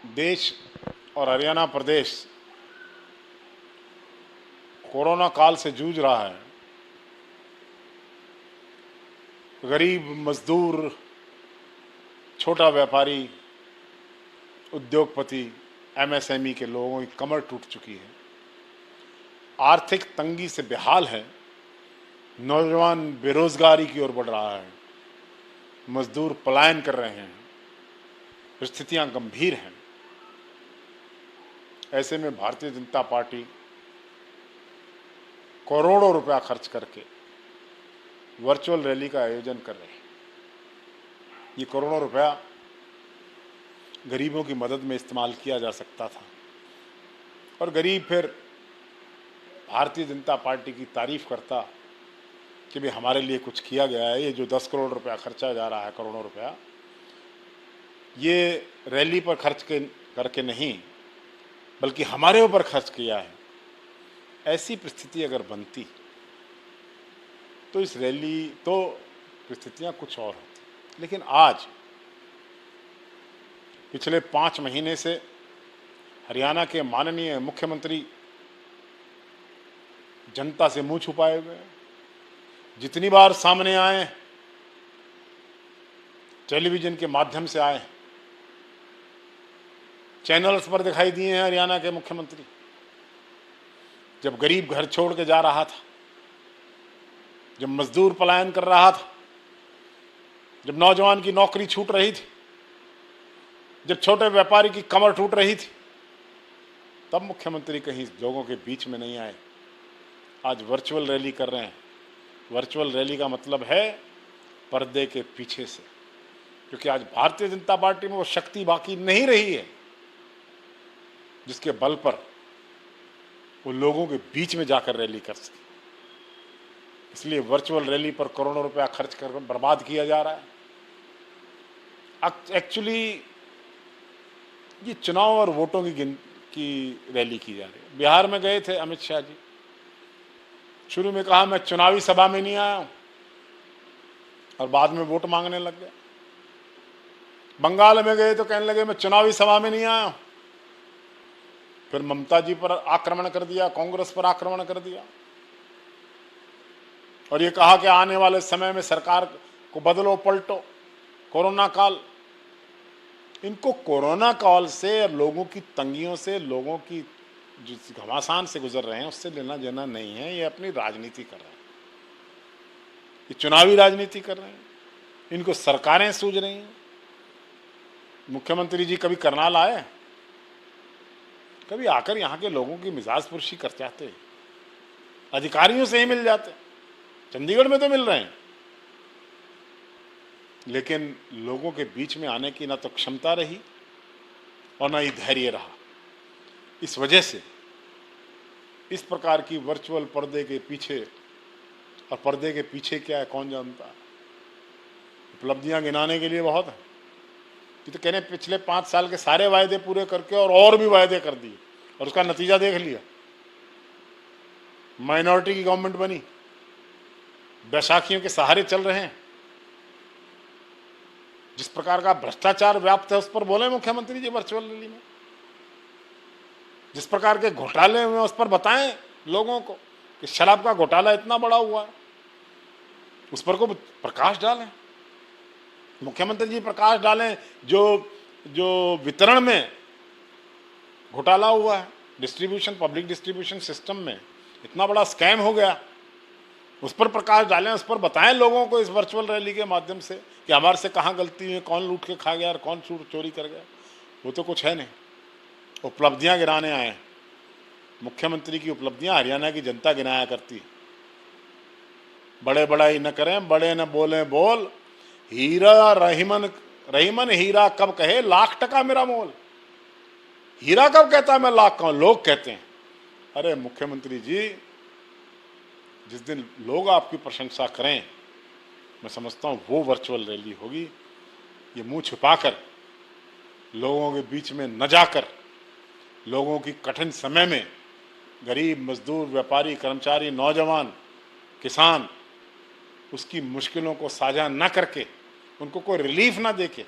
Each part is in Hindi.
देश और हरियाणा प्रदेश कोरोना काल से जूझ रहा है। गरीब मजदूर, छोटा व्यापारी, उद्योगपति, एमएसएमई के लोगों की कमर टूट चुकी है। आर्थिक तंगी से बेहाल है। नौजवान बेरोजगारी की ओर बढ़ रहा है। मजदूर पलायन कर रहे हैं। स्थितियां गंभीर हैं। ऐसे में भारतीय जनता पार्टी करोड़ों रुपया खर्च करके वर्चुअल रैली का आयोजन कर रही है। ये करोड़ों रुपया गरीबों की मदद में इस्तेमाल किया जा सकता था और गरीब फिर भारतीय जनता पार्टी की तारीफ करता कि भाई हमारे लिए कुछ किया गया है। ये जो 10 करोड़ रुपया खर्चा जा रहा है, करोड़ों रुपया, ये रैली पर खर्च करके नहीं बल्कि हमारे ऊपर खर्च किया है। ऐसी परिस्थिति अगर बनती तो इस रैली तो परिस्थितियां कुछ और होती। लेकिन आज पिछले 5 महीने से हरियाणा के माननीय मुख्यमंत्री जनता से मुंह छुपाए हुए हैं। जितनी बार सामने आए, टेलीविजन के माध्यम से आए, चैनल्स पर दिखाई दिए हैं हरियाणा के मुख्यमंत्री। जब गरीब घर छोड़ के जा रहा था, जब मजदूर पलायन कर रहा था, जब नौजवान की नौकरी छूट रही थी, जब छोटे व्यापारी की कमर टूट रही थी, तब मुख्यमंत्री कहीं लोगों के बीच में नहीं आए। आज वर्चुअल रैली कर रहे हैं। वर्चुअल रैली का मतलब है पर्दे के पीछे से, क्योंकि आज भारतीय जनता पार्टी में वो शक्ति बाकी नहीं रही है जिसके बल पर वो लोगों के बीच में जाकर रैली कर सके। इसलिए वर्चुअल रैली पर करोड़ों रुपया खर्च कर बर्बाद किया जा रहा है। एक्चुअली ये चुनाव और वोटों की रैली की जा रही है। बिहार में गए थे अमित शाह जी, शुरू में कहा मैं चुनावी सभा में नहीं आया हूं और बाद में वोट मांगने लग गए। बंगाल में गए तो कहने लगे मैं चुनावी सभा में नहीं आया हूं। फिर ममता जी पर आक्रमण कर दिया, कांग्रेस पर आक्रमण कर दिया और ये कहा कि आने वाले समय में सरकार को बदलो पलटो। कोरोना काल, इनको कोरोना काल से, लोगों की तंगियों से, लोगों की जिस घमासान से गुजर रहे हैं उससे लेना देना नहीं है। ये अपनी राजनीति कर रहे हैं, ये चुनावी राजनीति कर रहे हैं। इनको सरकारें सूझ रही हैं। मुख्यमंत्री जी कभी करनाल आए, कभी आकर यहाँ के लोगों की मिजाज पुरशी कर जाते, अधिकारियों से ही मिल जाते। चंडीगढ़ में तो मिल रहे हैं, लेकिन लोगों के बीच में आने की ना तो क्षमता रही और ना ही धैर्य रहा। इस वजह से इस प्रकार की वर्चुअल पर्दे के पीछे, और पर्दे के पीछे क्या है कौन जानता है, उपलब्धियां गिनाने के लिए बहुत है। ये तो कहने पिछले 5 साल के सारे वायदे पूरे करके और भी वायदे कर दिए और उसका नतीजा देख लिया। माइनॉरिटी की गवर्नमेंट बनी, बैसाखियों के सहारे चल रहे हैं। जिस प्रकार का भ्रष्टाचार व्याप्त है उस पर बोले मुख्यमंत्री जी वर्चुअल रैली में। जिस प्रकार के घोटाले हुए उस पर बताएं लोगों को कि शराब का घोटाला इतना बड़ा हुआ है, उस पर को प्रकाश डालें। मुख्यमंत्री जी प्रकाश डालें जो वितरण में घोटाला हुआ है, डिस्ट्रीब्यूशन, पब्लिक डिस्ट्रीब्यूशन सिस्टम में इतना बड़ा स्कैम हो गया, उस पर प्रकाश डालें, उस पर बताएं लोगों को इस वर्चुअल रैली के माध्यम से कि हमारे से कहाँ गलती हुई, कौन लूट के खा गया और कौन चोरी कर गया। वो तो कुछ है नहीं। उपलब्धियां गिनाने आए। मुख्यमंत्री की उपलब्धियां हरियाणा की जनता गिनाया करती है। बड़े बड़ाई न करें, बड़े न बोले बोल, हीरा रहीमन हीरा कब कहे लाख टका मेरा मोल। हीरा कब कहता है मैं लाख का हूं, लोग कहते हैं। अरे मुख्यमंत्री जी, जिस दिन लोग आपकी प्रशंसा करें, मैं समझता हूं वो वर्चुअल रैली होगी। ये मुंह छुपाकर, लोगों के बीच में न जाकर, लोगों की कठिन समय में गरीब, मजदूर, व्यापारी, कर्मचारी, नौजवान, किसान, उसकी मुश्किलों को साझा न करके, उनको कोई रिलीफ ना देके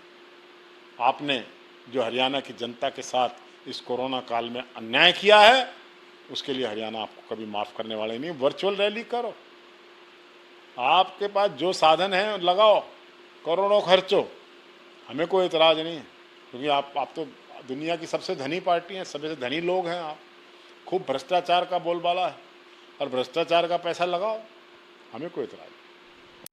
आपने जो हरियाणा की जनता के साथ इस कोरोना काल में अन्याय किया है, उसके लिए हरियाणा आपको कभी माफ़ करने वाले नहीं। वर्चुअल रैली करो, आपके पास जो साधन है लगाओ, करोड़ों खर्चो, हमें कोई एतराज़ नहीं है, क्योंकि आप तो दुनिया की सबसे धनी पार्टी हैं, सबसे धनी लोग हैं आप। खूब भ्रष्टाचार का बोलबाला है और भ्रष्टाचार का पैसा लगाओ, हमें कोई एतराज़ नहीं।